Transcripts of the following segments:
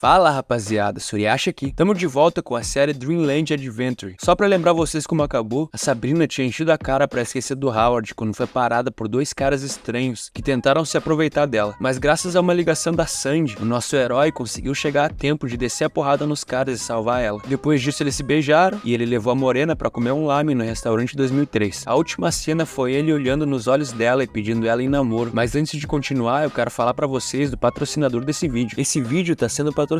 Fala rapaziada, Suriacha aqui. Tamo de volta com a série Dreamland Adventure. Só pra lembrar vocês como acabou, a Sabrina tinha enchido a cara pra esquecer do Howard quando foi parada por dois caras estranhos que tentaram se aproveitar dela. Mas graças a uma ligação da Sandy, o nosso herói conseguiu chegar a tempo de descer a porrada nos caras e salvar ela. Depois disso eles se beijaram e ele levou a Morena pra comer um lamen no restaurante 2003. A última cena foi ele olhando nos olhos dela e pedindo ela em namoro. Mas antes de continuar, eu quero falar pra vocês do patrocinador desse vídeo. Esse vídeo tá sendo patrocinado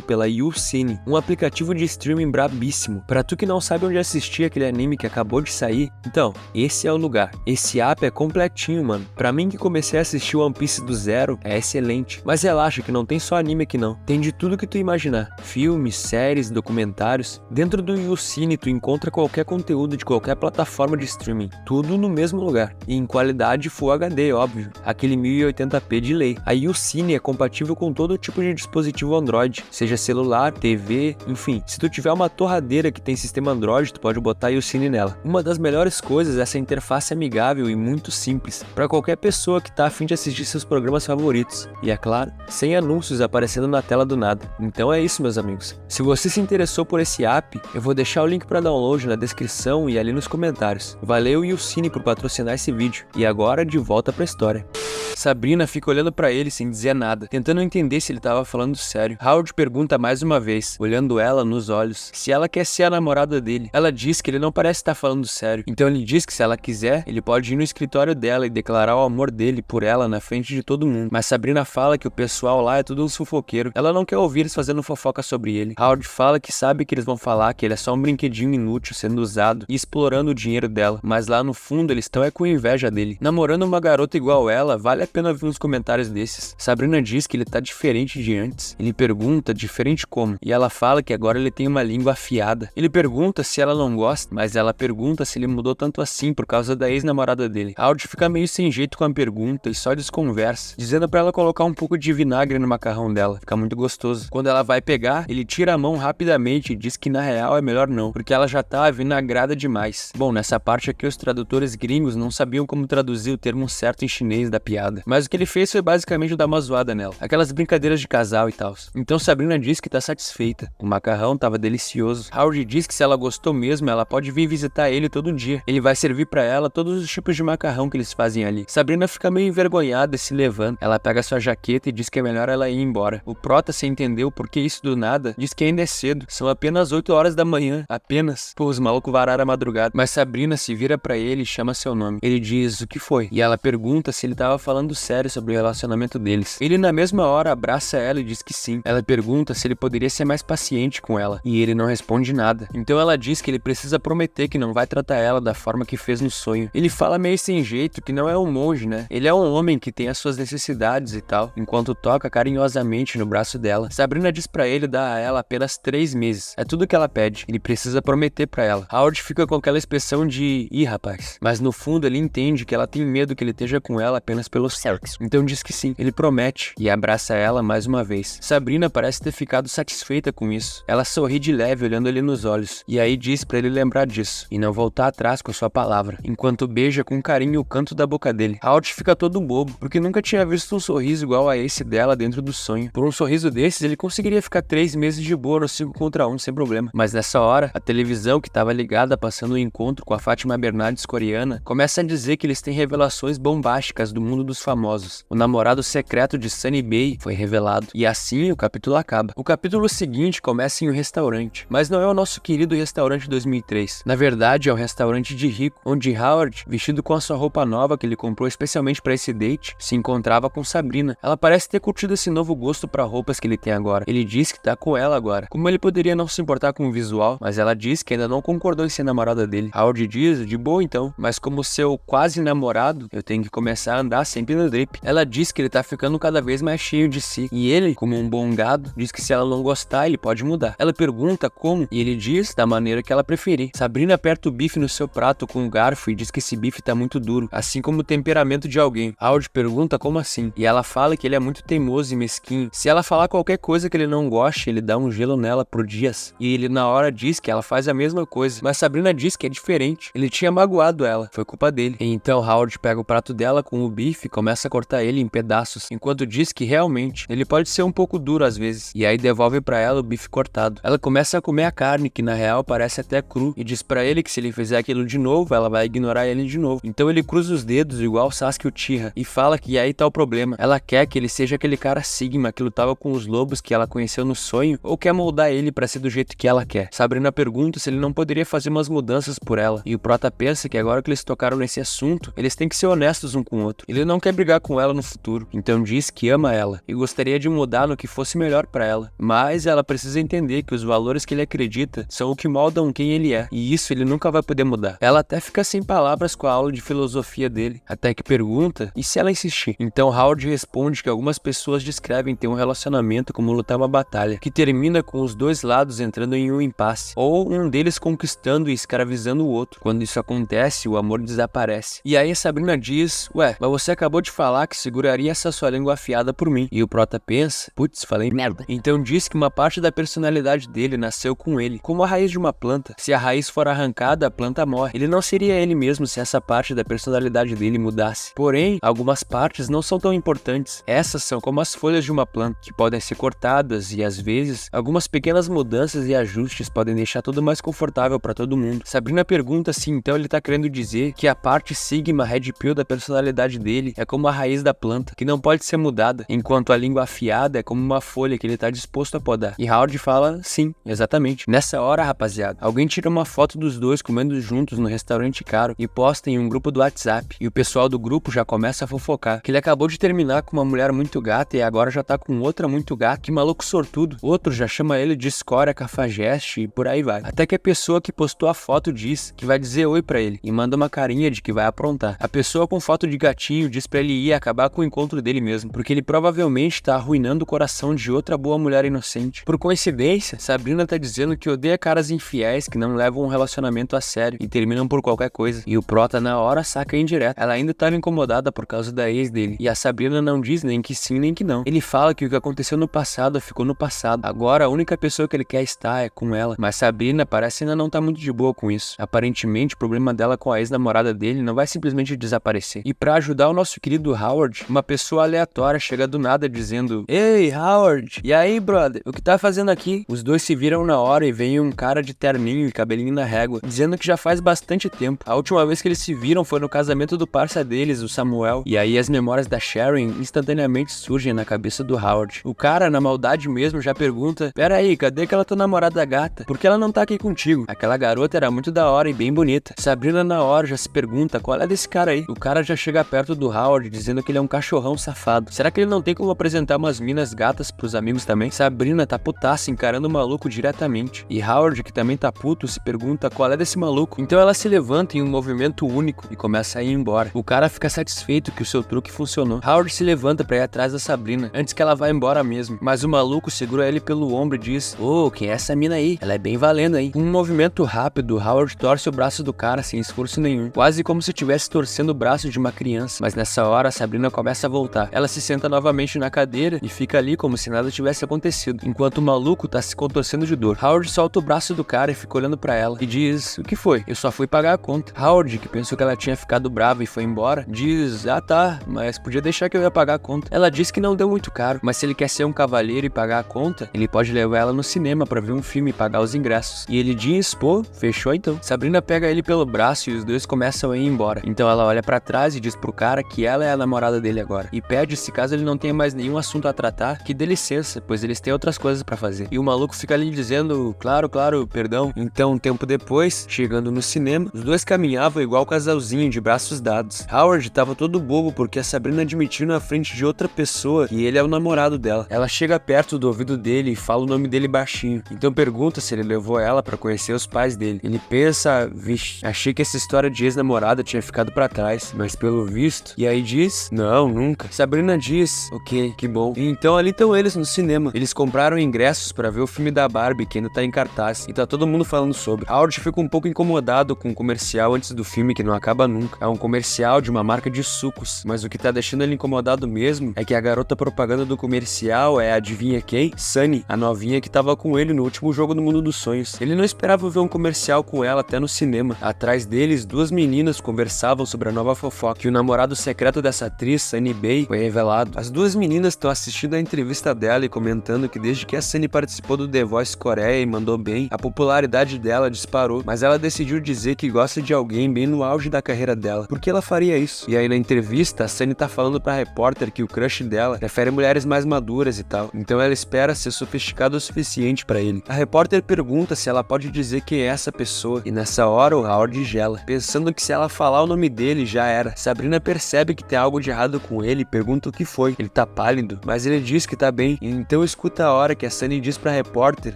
pela YouCine, um aplicativo de streaming brabíssimo. Pra tu que não sabe onde assistir aquele anime que acabou de sair, então, esse é o lugar. Esse app é completinho, mano. Pra mim que comecei a assistir One Piece do zero, é excelente. Mas relaxa que não tem só anime aqui não. Tem de tudo que tu imaginar. Filmes, séries, documentários. Dentro do YouCine tu encontra qualquer conteúdo de qualquer plataforma de streaming. Tudo no mesmo lugar. E em qualidade Full HD, óbvio. Aquele 1080p de lei. A YouCine é compatível com todo tipo de dispositivo Android, seja celular, TV, enfim. Se tu tiver uma torradeira que tem sistema Android, tu pode botar YouCine nela. Uma das melhores coisas é essa interface amigável e muito simples, para qualquer pessoa que tá a fim de assistir seus programas favoritos. E é claro, sem anúncios aparecendo na tela do nada. Então é isso, meus amigos. Se você se interessou por esse app, eu vou deixar o link para download na descrição e ali nos comentários. Valeu YouCine por patrocinar esse vídeo. E agora de volta pra história. Sabrina fica olhando pra ele sem dizer nada, tentando entender se ele tava falando sério. Howard pergunta mais uma vez, olhando ela nos olhos, se ela quer ser a namorada dele. Ela diz que ele não parece estar falando sério, então ele diz que se ela quiser, ele pode ir no escritório dela e declarar o amor dele por ela na frente de todo mundo. Mas Sabrina fala que o pessoal lá é tudo uns fofoqueiro. Ela não quer ouvir eles fazendo fofoca sobre ele. Howard fala que sabe que eles vão falar que ele é só um brinquedinho inútil sendo usado e explorando o dinheiro dela, mas lá no fundo eles estão com inveja dele. Namorando uma garota igual ela, vale a pena ver uns comentários desses. Sabrina diz que ele tá diferente de antes. Ele pergunta diferente como, e ela fala que agora ele tem uma língua afiada. Ele pergunta se ela não gosta, mas ela pergunta se ele mudou tanto assim por causa da ex-namorada dele. Howard fica meio sem jeito com a pergunta e só desconversa, dizendo pra ela colocar um pouco de vinagre no macarrão dela. Fica muito gostoso. Quando ela vai pegar, ele tira a mão rapidamente e diz que na real é melhor não, porque ela já tá vinagrada demais. Bom, nessa parte aqui os tradutores gringos não sabiam como traduzir o termo certo em chinês da piada, mas o que ele fez foi basicamente dar uma zoada nela. Aquelas brincadeiras de casal e tal. Então Sabrina diz que tá satisfeita. O macarrão tava delicioso. Howard diz que se ela gostou mesmo, ela pode vir visitar ele todo dia. Ele vai servir pra ela todos os tipos de macarrão que eles fazem ali. Sabrina fica meio envergonhada e se levanta. Ela pega sua jaqueta e diz que é melhor ela ir embora. O Prota, sem entender o porquê isso do nada, diz que ainda é cedo. São apenas 8 horas da manhã. Apenas. Pô, os malucos vararam a madrugada. Mas Sabrina se vira pra ele e chama seu nome. Ele diz o que foi. E ela pergunta se ele tava falando sério sobre o relacionamento deles. Ele na mesma hora abraça ela e diz que sim. Ela pergunta se ele poderia ser mais paciente com ela, e ele não responde nada. Então ela diz que ele precisa prometer que não vai tratar ela da forma que fez no sonho. Ele fala meio sem jeito que não é um monge, né? Ele é um homem que tem as suas necessidades e tal, enquanto toca carinhosamente no braço dela. Sabrina diz pra ele dar a ela apenas 3 meses. É tudo que ela pede. Ele precisa prometer pra ela. Howard fica com aquela expressão de ih, rapaz. Mas no fundo ele entende que ela tem medo que ele esteja com ela apenas pelo sexo. Então diz que sim. Ele promete e abraça ela mais uma vez. Sabrina parece ter ficado satisfeita com isso. Ela sorri de leve olhando ele nos olhos, e aí diz pra ele lembrar disso, e não voltar atrás com a sua palavra, enquanto beija com carinho o canto da boca dele. Howard fica todo bobo, porque nunca tinha visto um sorriso igual a esse dela dentro do sonho. Por um sorriso desses, ele conseguiria ficar 3 meses de boa no 5 contra 1 sem problema. Mas nessa hora, a televisão que estava ligada passando um encontro com a Fátima Bernardes coreana, começa a dizer que eles têm revelações bombásticas do mundo dos famosos. O namorado secreto de Sunny Bay foi revelado, e assim o capítulo acaba. O capítulo seguinte começa em um restaurante, mas não é o nosso querido restaurante 2003. Na verdade é um restaurante de rico, onde Howard, vestido com a sua roupa nova que ele comprou especialmente para esse date, se encontrava com Sabrina. Ela parece ter curtido esse novo gosto para roupas que ele tem agora. Ele diz que tá com ela agora. Como ele poderia não se importar com o visual, mas ela diz que ainda não concordou em ser namorada dele. Howard diz, de boa então, mas como seu quase namorado, eu tenho que começar a andar sempre no drip. Ela diz que ele tá ficando cada vez mais cheio de si, e ele, como um bom gado, diz que se ela não gostar, ele pode mudar. Ela pergunta como, e ele diz da maneira que ela preferir. Sabrina aperta o bife no seu prato com um garfo e diz que esse bife tá muito duro, assim como o temperamento de alguém. Howard pergunta como assim, e ela fala que ele é muito teimoso e mesquinho. Se ela falar qualquer coisa que ele não goste, ele dá um gelo nela por dias. E ele na hora diz que ela faz a mesma coisa, mas Sabrina diz que é diferente. Ele tinha magoado ela, foi culpa dele. E então Howard pega o prato dela com o bife e começa a cortar ele em pedaços, enquanto diz que realmente ele pode ser um pouco duro às vezes, e aí devolve pra ela o bife cortado. Ela começa a comer a carne, que na real parece até cru, e diz pra ele que se ele fizer aquilo de novo, ela vai ignorar ele de novo. Então ele cruza os dedos igual o Sasuke Uchiha, e fala que aí tá o problema. Ela quer que ele seja aquele cara Sigma que lutava com os lobos que ela conheceu no sonho, ou quer moldar ele pra ser do jeito que ela quer. Sabrina pergunta se ele não poderia fazer umas mudanças por ela, e o Prota pensa que agora que eles tocaram nesse assunto, eles têm que ser honestos um com o outro. Ele não quer brigar com ela no futuro, então diz que ama ela, e gostaria de mudar no que fosse melhor pra ela. Mas ela precisa entender que os valores que ele acredita são o que moldam quem ele é, e isso ele nunca vai poder mudar. Ela até fica sem palavras com a aula de filosofia dele, até que pergunta, e se ela insistir? Então Howard responde que algumas pessoas descrevem ter um relacionamento como lutar uma batalha, que termina com os dois lados entrando em um impasse, ou um deles conquistando e escravizando o outro. Quando isso acontece, o amor desaparece. E aí Sabrina diz, ué, mas você acabou de falar que seguraria essa sua língua afiada por mim. E o Prota pensa, putz, falei merda. Então diz que uma parte da personalidade dele nasceu com ele, como a raiz de uma planta. Se a raiz for arrancada, a planta morre. Ele não seria ele mesmo se essa parte da personalidade dele mudasse. Porém, algumas partes não são tão importantes. Essas são como as folhas de uma planta, que podem ser cortadas e às vezes, algumas pequenas mudanças e ajustes podem deixar tudo mais confortável para todo mundo. Sabrina pergunta se então ele tá querendo dizer que a parte Sigma Red Pill da personalidade dele é como a raiz da planta, que não pode ser mudada, enquanto a língua afiada é como uma folha que ele tá disposto a podar. E Howard fala, sim, exatamente. Nessa hora, rapaziada, alguém tira uma foto dos dois comendo juntos no restaurante caro e posta em um grupo do WhatsApp, e o pessoal do grupo já começa a fofocar, que ele acabou de terminar com uma mulher muito gata e agora já tá com outra muito gata, que maluco sortudo. Outro já chama ele de escória cafajeste e por aí vai. Até que a pessoa que postou a foto diz que vai dizer oi pra ele e manda uma carinha de que vai aprontar. A pessoa com foto de gatinho diz pra ele ir acabar com o encontro dele mesmo, porque ele provavelmente tá arruinando o coração de outra boa mulher inocente. Por coincidência, Sabrina tá dizendo que odeia caras infiéis que não levam um relacionamento a sério e terminam por qualquer coisa. E o Prota na hora saca indireta. Ela ainda tava incomodada por causa da ex dele, e a Sabrina não diz nem que sim nem que não. Ele fala que o que aconteceu no passado ficou no passado. Agora a única pessoa que ele quer estar é com ela, mas Sabrina parece ainda não tá muito de boa com isso. Aparentemente o problema dela com a ex-namorada dele não vai simplesmente desaparecer. E pra ajudar o nosso querido Howard, uma pessoa aleatória chega do nada dizendo: Ei, Howard, e aí, brother, o que tá fazendo aqui? Os dois se viram na hora e vem um cara de terninho e cabelinho na régua, dizendo que já faz bastante tempo. A última vez que eles se viram foi no casamento do parça deles, o Samuel, e aí as memórias da Sharon instantaneamente surgem na cabeça do Howard. O cara, na maldade mesmo, já pergunta: Pera aí, cadê aquela tua namorada gata? Por que ela não tá aqui contigo? Aquela garota era muito da hora e bem bonita. Sabrina na hora já se pergunta qual é desse cara aí. O cara já chega perto do Howard dizendo que ele é um cachorrão safado. Será que ele não tem como apresentar umas minas gatas pros amigos também? Sabrina tá putaça encarando o maluco diretamente. E Howard, que também tá puto, se pergunta qual é desse maluco. Então ela se levanta em um movimento único e começa a ir embora. O cara fica satisfeito que o seu truque funcionou. Howard se levanta pra ir atrás da Sabrina, antes que ela vá embora mesmo. Mas o maluco segura ele pelo ombro e diz: Ô, quem é essa mina aí? Ela é bem valendo aí. Com um movimento rápido, Howard torce o braço do cara sem esforço nenhum, quase como se estivesse torcendo o braço de uma criança. Mas nessa hora, Sabrina começa a voltar. Ela se senta novamente na cadeira e fica ali como se nada tivesse acontecido, enquanto o maluco tá se contorcendo de dor. Howard solta o braço do cara e fica olhando pra ela e diz: O que foi? Eu só fui pagar a conta. Howard, que pensou que ela tinha ficado brava e foi embora, diz: Ah tá, mas podia deixar que eu ia pagar a conta. Ela diz que não deu muito caro, mas se ele quer ser um cavalheiro e pagar a conta, ele pode levar ela no cinema pra ver um filme e pagar os ingressos. E ele diz: Pô, fechou então. Sabrina pega ele pelo braço e os dois começam a ir embora. Então ela olha pra trás e diz pro cara que ela é a namorada dele agora, e pede, se caso ele não tenha mais nenhum assunto a tratar, que dê licença, pois eles têm outras coisas pra fazer. E o maluco fica ali dizendo: Claro, perdão. Então, um tempo depois, chegando no cinema, os dois caminhavam igual casalzinho de braços dados. Howard tava todo bobo porque a Sabrina admitiu na frente de outra pessoa que ele é o namorado dela. Ela chega perto do ouvido dele e fala o nome dele baixinho. Então pergunta se ele levou ela pra conhecer os pais dele. Ele pensa: Vixe, achei que essa história de ex-namorada tinha ficado pra trás, mas pelo visto. E aí diz: Não, nunca. Sabrina diz: Ok, que bom. E então ali estão eles no cinema. Eles compraram ingressos pra ver o filme da Barbie, que ainda tá em cartaz, e tá todo mundo falando sobre. Howard fica um pouco incomodado com o comercial antes do filme, que não acaba nunca. É um comercial de uma marca de sucos, mas o que tá deixando ele incomodado mesmo é que a garota propaganda do comercial é, adivinha quem? Sunny, a novinha que tava com ele no último jogo do Mundo dos Sonhos. Ele não esperava ver um comercial com ela até no cinema. Atrás deles, duas meninas conversavam sobre a nova fofoca, que o namorado secreto dessa atriz, Sunny Bay, foi revelado. As duas meninas estão assistindo a entrevista entrevista dela e comentando que desde que a Sunny participou do The Voice Coreia e mandou bem, a popularidade dela disparou, mas ela decidiu dizer que gosta de alguém bem no auge da carreira dela. Por que ela faria isso? E aí na entrevista, a Sunny tá falando pra repórter que o crush dela prefere mulheres mais maduras e tal, então ela espera ser sofisticada o suficiente pra ele. A repórter pergunta se ela pode dizer quem é essa pessoa, e nessa hora o Howard gela, pensando que se ela falar o nome dele já era. Sabrina percebe que tem algo de errado com ele e pergunta o que foi. Ele tá pálido, mas ele diz que tá bem, e então escuta a hora que a Sunny diz pra repórter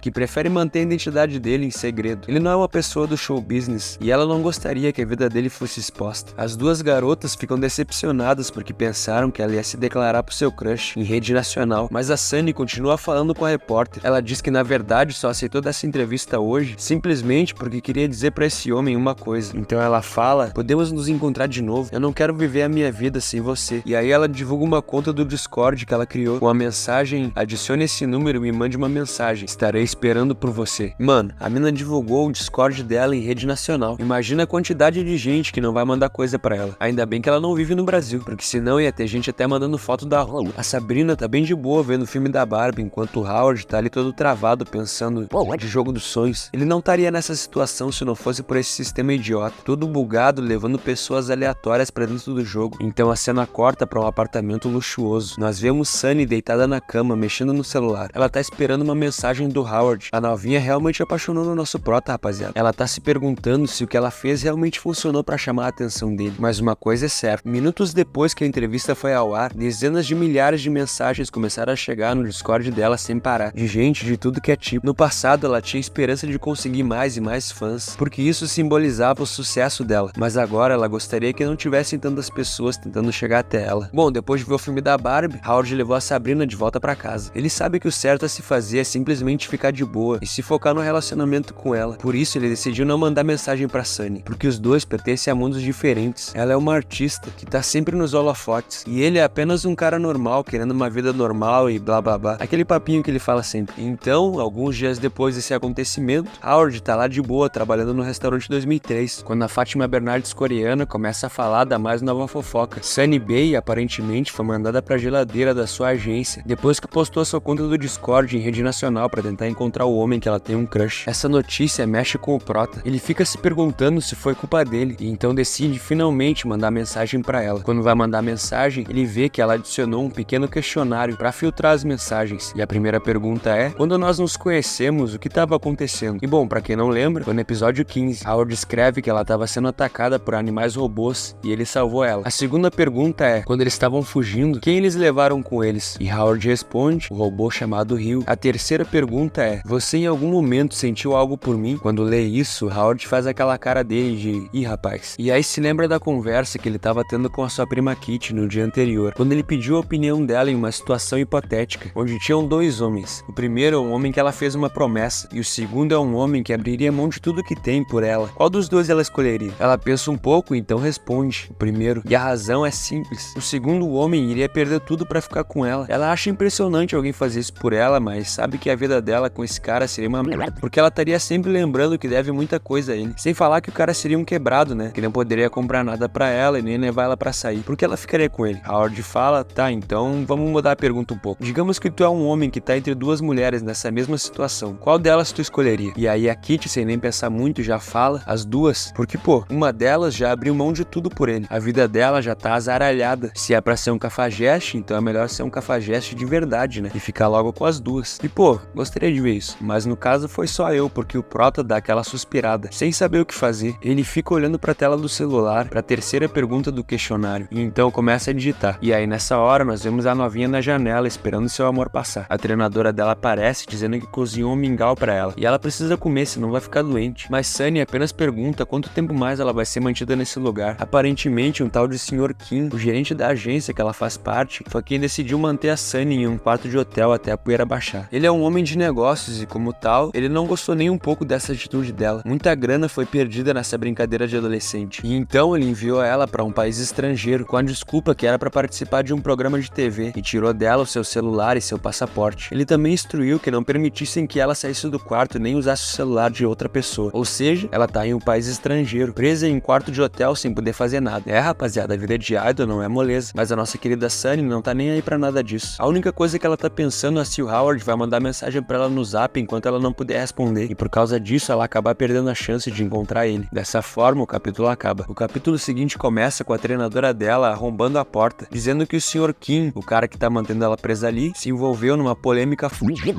que prefere manter a identidade dele em segredo. Ele não é uma pessoa do show business, e ela não gostaria que a vida dele fosse exposta. As duas garotas ficam decepcionadas porque pensaram que ela ia se declarar pro seu crush em rede nacional, mas a Sunny continua falando com a repórter. Ela diz que na verdade só aceitou dessa entrevista hoje simplesmente porque queria dizer pra esse homem uma coisa. Então ela fala: podemos nos encontrar de novo, eu não quero viver a minha vida sem você. E aí ela divulga uma conta do Discord que ela criou com a mensagem: adicione esse número e me mande uma mensagem, estarei esperando por você. Mano, a mina divulgou o Discord dela em rede nacional. Imagina a quantidade de gente que não vai mandar coisa pra ela. Ainda bem que ela não vive no Brasil, porque senão ia ter gente até mandando foto da rola. A Sabrina tá bem de boa vendo o filme da Barbie, enquanto o Howard tá ali todo travado pensando de jogo dos sonhos. Ele não estaria nessa situação se não fosse por esse sistema idiota, todo bugado, levando pessoas aleatórias pra dentro do jogo. Então a cena corta pra um apartamento luxuoso. Nós vemos Sunny deitada na cama, mexendo no celular. Ela tá esperando uma mensagem do Howard. A novinha realmente apaixonou no nosso prota, rapaziada. Ela tá se perguntando se o que ela fez realmente funcionou pra chamar a atenção dele. Mas uma coisa é certa, minutos depois que a entrevista foi ao ar, dezenas de milhares de mensagens começaram a chegar no Discord dela sem parar, de gente de tudo que é tipo. No passado ela tinha esperança de conseguir mais e mais fãs, porque isso simbolizava o sucesso dela, mas agora ela gostaria que não tivessem tantas pessoas tentando chegar até ela. Bom, depois de ver o filme da Barbie, Howard levou a Sabrina de volta pra casa. Ele sabe que o certo a se fazer é simplesmente ficar de boa e se focar no relacionamento com ela. Por isso ele decidiu não mandar mensagem pra Sunny, porque os dois pertencem a mundos diferentes. Ela é uma artista que tá sempre nos holofotes, e ele é apenas um cara normal, querendo uma vida normal e blá blá blá. Aquele papinho que ele fala sempre. Então, alguns dias depois desse acontecimento, Howard tá lá de boa, trabalhando no restaurante 2003, quando a Fátima Bernardes coreana começa a falar da mais nova fofoca. Sunny Bay, aparentemente, foi mandada pra geladeira da sua agência, depois que postou sua conta do Discord em rede nacional pra tentar encontrar o homem que ela tem um crush. Essa notícia mexe com o prota. Ele fica se perguntando se foi culpa dele, e então decide finalmente mandar mensagem pra ela. Quando vai mandar mensagem, ele vê que ela adicionou um pequeno questionário pra filtrar as mensagens, e a primeira pergunta é: quando nós nos conhecemos, o que estava acontecendo? E bom, pra quem não lembra, foi no episódio 15, Howard escreve que ela estava sendo atacada por animais robôs e ele salvou ela. A segunda pergunta é: quando eles estavam fugindo, quem eles levaram com eles? E Howard responde: o robô chamado Rio. A terceira pergunta é: você em algum momento sentiu algo por mim? Quando lê isso, Howard faz aquela cara dele de: ih, rapaz. E aí se lembra da conversa que ele estava tendo com a sua prima Kitty no dia anterior, quando ele pediu a opinião dela em uma situação hipotética, onde tinham dois homens. O primeiro é um homem que ela fez uma promessa, e o segundo é um homem que abriria mão de tudo que tem por ela. Qual dos dois ela escolheria? Ela pensa um pouco e então responde: o primeiro. E a razão é simples: o segundo homem iria perder tudo pra ficar com ela. Ela acha impressionante alguém fazer isso por ela, mas sabe que a vida dela com esse cara seria uma merda, porque ela estaria sempre lembrando que deve muita coisa a ele. Sem falar que o cara seria um quebrado, né? Que não poderia comprar nada pra ela e nem levar ela pra sair. Por que ela ficaria com ele? Howard fala: tá, então vamos mudar a pergunta um pouco. Digamos que tu é um homem que tá entre duas mulheres nessa mesma situação. Qual delas tu escolheria? E aí a Kitty, sem nem pensar muito, já fala: as duas. Porque, pô, uma delas já abriu mão de tudo por ele. A vida dela já tá azaralhada. Se é pra ser um cafajeste, então é melhor ser um cafajeste de verdade, né? E ficar logo com as duas. E, pô, gostaria de ver isso. Mas no caso foi só eu, porque o prota dá aquela suspirada, sem saber o que fazer. Ele fica olhando pra tela do celular, pra terceira pergunta do questionário, e então começa a digitar. E aí nessa hora nós vemos a novinha na janela esperando seu amor passar. A treinadora dela aparece dizendo que cozinhou um mingau pra ela, e ela precisa comer, senão vai ficar doente. Mas Sunny apenas pergunta quanto tempo mais ela vai ser mantida nesse lugar. Aparentemente um tal de Sr. Kim, o gerente da agência que ela faz parte, foi quem decidiu manter a Sunny em um quarto de hotel até a poeira baixar. Ele é um homem de negócios e, como tal, ele não gostou nem um pouco dessa atitude dela. Muita grana foi perdida nessa brincadeira de adolescente, e então ele enviou ela para um país estrangeiro com a desculpa que era para participar de um programa de TV, e tirou dela o seu celular e seu passaporte. Ele também instruiu que não permitissem que ela saísse do quarto nem usasse o celular de outra pessoa, ou seja, ela tá em um país estrangeiro, presa em um quarto de hotel sem poder fazer nada. É, rapaziada, a vida de idol não é moleza, mas a nossa querida Sunny não tá nem aí pra nada disso. A única coisa coisa que ela tá pensando é se o Howard vai mandar mensagem pra ela no Zap enquanto ela não puder responder, e por causa disso ela acabar perdendo a chance de encontrar ele. Dessa forma, o capítulo acaba. O capítulo seguinte começa com a treinadora dela arrombando a porta, dizendo que o Sr. Kim, o cara que tá mantendo ela presa ali, se envolveu numa polêmica.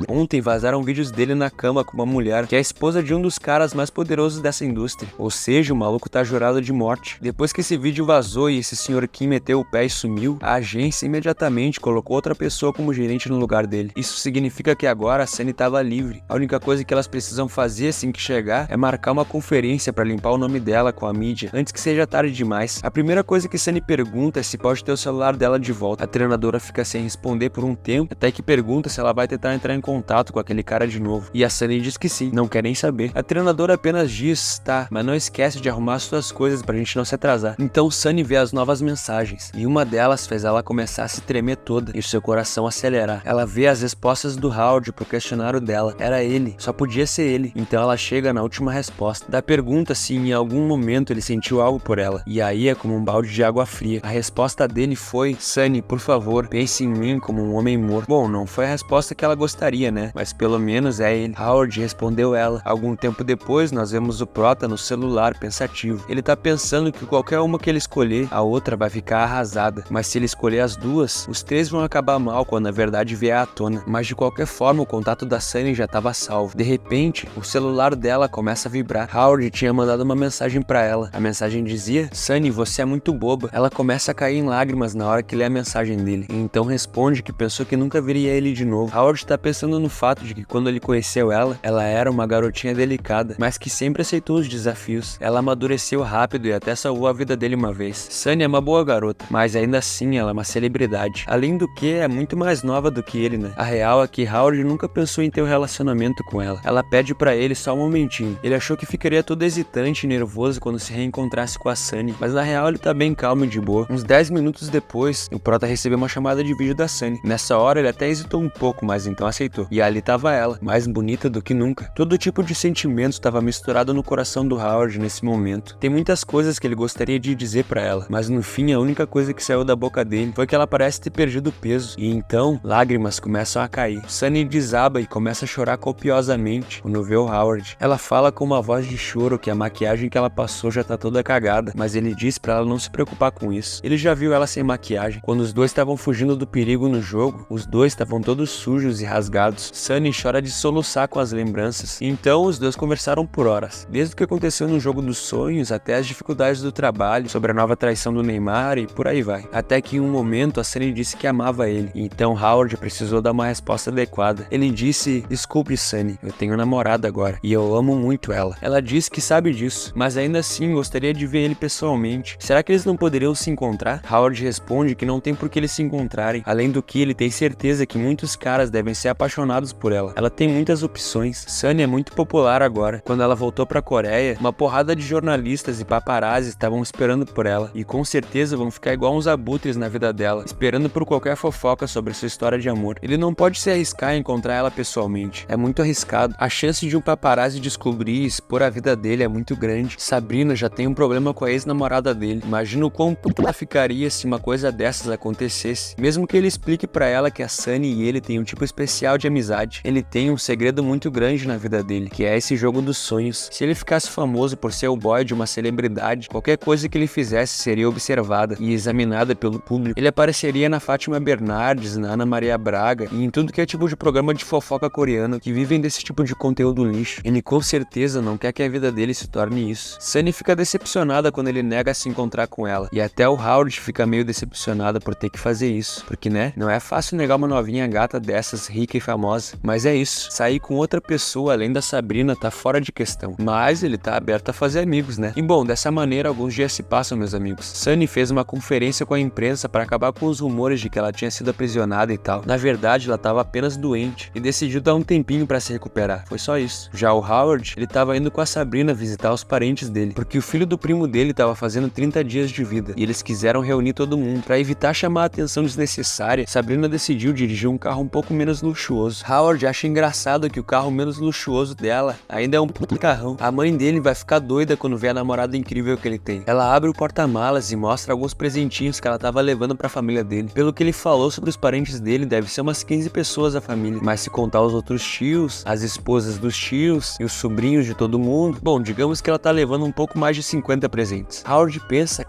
Ontem vazaram vídeos dele na cama com uma mulher, que é a esposa de um dos caras mais poderosos dessa indústria. Ou seja, o maluco tá jurado de morte. Depois que esse vídeo vazou e esse Sr. Kim meteu o pé e sumiu, a agência imediatamente colocou outra pessoa como gerente no lugar dele. Isso significa que agora a Sunny tava livre. A única coisa que elas precisam fazer assim que chegar é marcar uma conferência pra limpar o nome dela com a mídia, antes que seja tarde demais. A primeira coisa que Sunny pergunta é se pode ter o celular dela de volta. A treinadora fica sem responder por um tempo, até que pergunta se ela vai tentar entrar em contato com aquele cara de novo. E a Sunny diz que sim, não quer nem saber. A treinadora apenas diz, tá, mas não esquece de arrumar suas coisas pra gente não se atrasar. Então Sunny vê as novas mensagens, e uma delas fez ela começar a se tremer toda e seu coração acelerar. Ela vê as respostas do Howard pro questionário dela. Era ele, só podia ser ele. Então ela chega na última resposta. Da pergunta se em algum momento ele sentiu algo por ela. E aí é como um balde de água fria. A resposta dele foi: Sunny, por favor, pense em mim como um homem morto. Bom, não foi a resposta que ela gostaria, né? Mas pelo menos é ele. Howard respondeu ela. Algum tempo depois, nós vemos o Prota no celular, pensativo. Ele tá pensando que qualquer uma que ele escolher, a outra vai ficar arrasada. Mas se ele escolher as duas, os três vão acabar mal quando a verdade vier à tona. Mas de qualquer forma, o contato da Sunny já estava salvo. De repente, o celular dela começa a vibrar. Howard tinha mandado uma mensagem pra ela. A mensagem dizia: Sunny, você é muito boba. Ela começa a cair em lágrimas na hora que lê a mensagem dele. E então responde que pensou que nunca veria ele de novo. Howard tá pensando no fato de que quando ele conheceu ela era uma garotinha delicada, mas que sempre aceitou os desafios. Ela amadureceu rápido e até salvou a vida dele uma vez. Sunny é uma boa garota, mas ainda assim ela é uma celebridade. Além do que, é muito mais nova do que ele, né? A real é que Howard nunca pensou em ter um relacionamento com ela. Ela pede pra ele só um momentinho. Ele achou que ficaria todo hesitante e nervoso quando se reencontrasse com a Sunny, mas na real ele tá bem calmo e de boa. Uns 10 minutos depois, o Prota recebeu uma chamada de vídeo da Sunny. Nessa hora ele até hesitou um pouco, mas então aceitou. E ali tava ela, mais bonita do que nunca. Todo tipo de sentimento estava misturado no coração do Howard nesse momento. Tem muitas coisas que ele gostaria de dizer pra ela, mas no fim a única coisa que saiu da boca dele foi que ela parece ter perdido peso. E então, lágrimas começam a cair. Sunny desaba e começa a chorar copiosamente quando vê o Howard. Ela fala com uma voz de choro que a maquiagem que ela passou já tá toda cagada, mas ele diz pra ela não se preocupar com isso. Ele já viu ela sem maquiagem. Quando os dois estavam fugindo do perigo no jogo, os dois estavam todos sujos e rasgados. Sunny chora de soluçar com as lembranças. Então os dois conversaram por horas, desde o que aconteceu no jogo dos sonhos até as dificuldades do trabalho, sobre a nova traição do Neymar e por aí vai. Até que em um momento a Sunny disse que amava ele, então Howard precisou dar uma resposta adequada. Ele disse: desculpe Sunny, eu tenho namorada agora e eu amo muito ela. Ela disse que sabe disso, mas ainda assim gostaria de ver ele pessoalmente. Será que eles não poderiam se encontrar? Howard responde que não tem por que eles se encontrarem, além do que ele tem certeza que muitos caras devem ser apaixonados por ela. Ela tem muitas opções. Sunny é muito popular agora. Quando ela voltou pra Coreia, uma porrada de jornalistas e paparazzi estavam esperando por ela, e com certeza vão ficar igual uns abutres na vida dela, esperando por qualquer fofoca sobre sua história de amor. Ele não pode se arriscar em encontrar ela pessoalmente, é muito arriscado. A chance de um paparazzi descobrir e expor a vida dele é muito grande. Sabrina já tem um problema com a ex-namorada dele. Imagina o quão puta ela ficaria se uma coisa dessas acontecesse. Mesmo que ele explique pra ela que a Sunny e ele têm um tipo especial de amizade, ele tem um segredo muito grande na vida dele, que é esse jogo dos sonhos. Se ele ficasse famoso por ser o boy de uma celebridade, qualquer coisa que ele fizesse seria observada e examinada pelo público. Ele apareceria na Fátima Bernardes, na Ana Maria Braga e em tudo que é tipo de programa de fofoca coreano que vivem desse tipo de conteúdo lixo. Ele com certeza não quer que a vida dele se torne isso. Sunny fica decepcionada quando ele nega se encontrar com ela, e até o Howard fica meio decepcionada por ter que fazer isso, porque né, não é fácil negar uma novinha gata dessas, rica e famosa. Mas é isso, sair com outra pessoa além da Sabrina tá fora de questão, mas ele tá aberto a fazer amigos, né? E bom, dessa maneira alguns dias se passam, meus amigos. Sunny fez uma conferência com a imprensa para acabar com os rumores de que ela tinha sido aprisionada e tal. Na verdade, ela tava apenas doente e decidiu dar um tempinho para se recuperar. Foi só isso. Já o Howard, ele tava indo com a Sabrina visitar os parentes dele, porque o filho do primo dele tava fazendo 30 dias de vida e eles quiseram reunir todo mundo. Para evitar chamar a atenção desnecessária, Sabrina decidiu dirigir um carro um pouco menos luxuoso. Howard acha engraçado que o carro menos luxuoso dela ainda é um puto carrão. A mãe dele vai ficar doida quando vê a namorada incrível que ele tem. Ela abre o porta-malas e mostra alguns presentinhos que ela tava levando pra família dele. Pelo que ele falou sobre os parentes parentes dele deve ser umas 15 pessoas a família, mas se contar os outros tios, as esposas dos tios e os sobrinhos de todo mundo, bom, digamos que ela tá levando um pouco mais de 50 presentes. Howard pensa...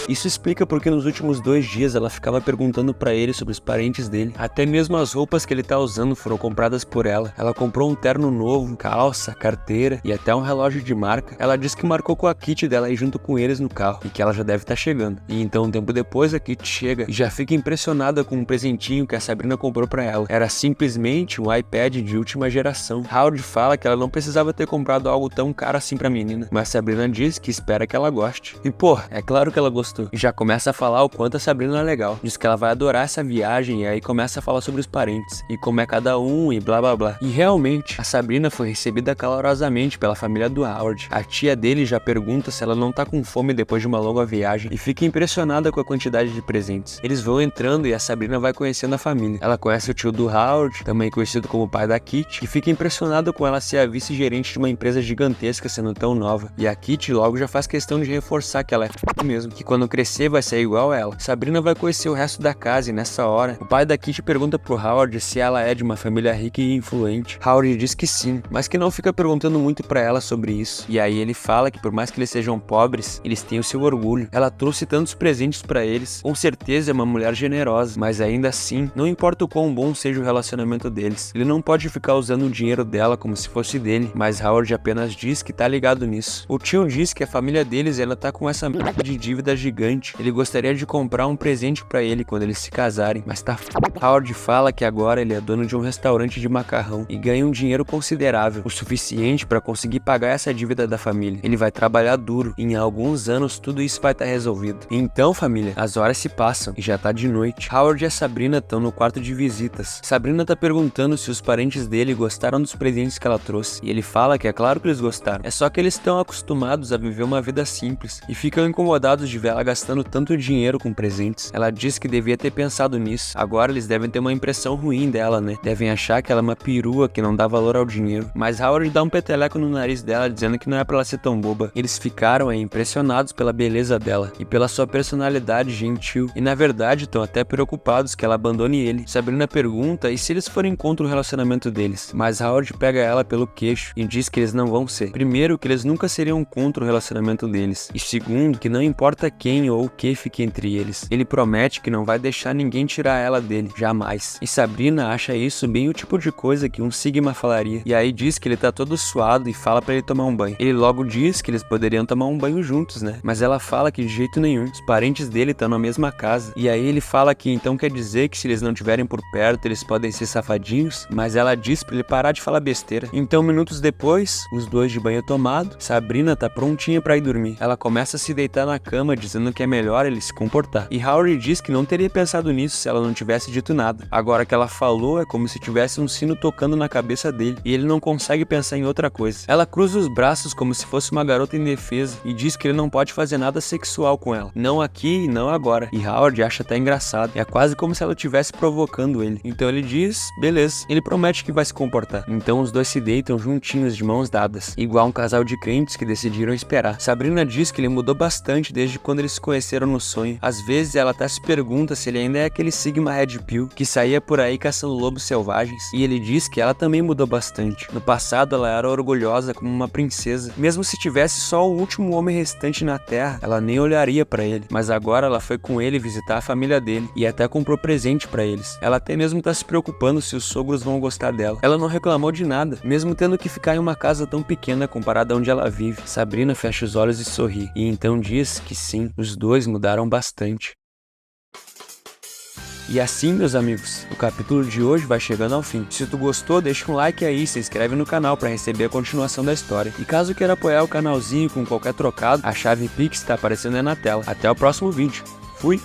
Isso explica porque nos últimos 2 dias ela ficava perguntando pra ele sobre os parentes dele. Até mesmo as roupas que ele tá usando foram compradas por ela. Ela comprou um terno novo, calça, carteira e até um relógio de marca. Ela disse que marcou com a Kitty dela ir junto com eles no carro e que ela já deve estar chegando. E então um tempo depois a Kitty chega e já fica impressionada com um presentinho que a Sabrina comprou pra ela. Era simplesmente um iPad de última geração. Howard fala que ela não precisava ter comprado algo tão caro assim pra menina, mas Sabrina diz que espera que ela goste. E pô, é claro que ela gostou. E já começa a falar o quanto a Sabrina é legal. Diz que ela vai adorar essa viagem e aí começa a falar sobre os parentes e como é cada um e blá blá blá. E realmente, a Sabrina foi recebida calorosamente pela família do Howard. A tia dele já pergunta se ela não tá com fome depois de uma longa viagem e fica impressionada com a quantidade de presentes. Eles vão entrando e a Sabrina vai conhecendo a família. Ela conhece o tio do Howard, também conhecido como pai da Kitty, e fica impressionada com ela ser a vice-gerente de uma empresa gigantesca sendo tão nova. E a Kitty logo já faz questão de reforçar que ela é mesmo, que quando crescer vai ser igual a ela. Sabrina vai conhecer o resto da casa e nessa hora, o pai da Kitty pergunta pro Howard se ela é de uma família rica e influente. Howard diz que sim, mas que não fica perguntando muito pra ela sobre isso. E aí ele fala que por mais que eles sejam pobres, eles têm o seu orgulho. Ela trouxe tantos presentes pra eles, com certeza é uma mulher generosa, mas ainda assim, não importa o quão bom seja o relacionamento deles, ele não pode ficar usando o dinheiro dela como se fosse dele, mas Howard apenas diz que tá ligado nisso. O tio diz que a família deles ela tá com essa merda de dívida gigante. Ele gostaria de comprar um presente pra ele quando eles se casarem, mas tá f***. Howard fala que agora ele é dono de um restaurante de macarrão e ganha um dinheiro considerável, o suficiente pra conseguir pagar essa dívida da família. Ele vai trabalhar duro e em alguns anos tudo isso vai estar resolvido. Então, família, as horas se passam e já tá de noite. Howard e a Sabrina estão no quarto de visitas. Sabrina tá perguntando se os parentes dele gostaram dos presentes que ela trouxe e ele fala que é claro que eles gostaram. É só que eles estão acostumados a viver uma vida simples e ficam incomodados de ver ela gastando tanto dinheiro com presentes. Ela diz que devia ter pensado nisso. Agora eles devem ter uma impressão ruim dela, né? Devem achar que ela é uma perua que não dá valor ao dinheiro. Mas Howard dá um peteleco no nariz dela, dizendo que não é pra ela ser tão boba. Eles ficaram impressionados pela beleza dela e pela sua personalidade gentil. E na verdade estão até preocupados que ela abandone ele. Sabrina pergunta e se eles forem contra o relacionamento deles. Mas Howard pega ela pelo queixo e diz que eles não vão ser. Primeiro, que eles nunca seriam contra o relacionamento deles. E segundo, que não importa quem ou o que fique entre eles. Ele promete que não vai deixar ninguém tirar ela dele, jamais. E Sabrina acha isso bem o tipo de coisa que um Sigma falaria. E aí diz que ele tá todo suado e fala pra ele tomar um banho. Ele logo diz que eles poderiam tomar um banho juntos, né? Mas ela fala que de jeito nenhum. Os parentes dele estão na mesma casa. E aí ele fala que então quer dizer que se eles não estiverem por perto, eles podem ser safadinhos. Mas ela diz pra ele parar de falar besteira. Então, minutos depois, os dois de banho tomado, Sabrina tá prontinha pra ir dormir. Ela começa a se deitar na cama, dizendo que é melhor ele se comportar. E Howard diz que não teria pensado nisso se ela não tivesse dito nada. Agora que ela falou, é como se tivesse um sino tocando na cabeça dele, e ele não consegue pensar em outra coisa. Ela cruza os braços como se fosse uma garota indefesa, e diz que ele não pode fazer nada sexual com ela. Não aqui e não agora. E Howard acha até engraçado. É quase como se ela estivesse provocando ele. Então ele diz, beleza. Ele promete que vai se comportar. Então os dois se deitam juntinhos de mãos dadas, igual um casal de crentes que decidiram esperar. Sabrina diz que ele mudou bastante desde quando eles se conheceram no sonho. Às vezes ela até se pergunta se ele ainda é aquele Sigma Red Pill que saía por aí caçando lobos selvagens. E ele diz que ela também mudou bastante. No passado ela era orgulhosa como uma princesa. Mesmo se tivesse só o último homem restante na Terra, ela nem olharia pra ele. Mas agora ela foi com ele visitar a família dele e até comprou presente pra eles. Ela até mesmo tá se preocupando se os sogros vão gostar dela. Ela não reclamou de nada, mesmo tendo que ficar em uma casa tão pequena comparada a onde ela vive. Sabrina fecha os olhos e sorri. E então diz que sim, os dois mudaram bastante. E assim, meus amigos, o capítulo de hoje vai chegando ao fim. Se tu gostou, deixa um like aí, se inscreve no canal para receber a continuação da história. E caso queira apoiar o canalzinho com qualquer trocado, a chave Pix tá aparecendo aí na tela. Até o próximo vídeo. Fui!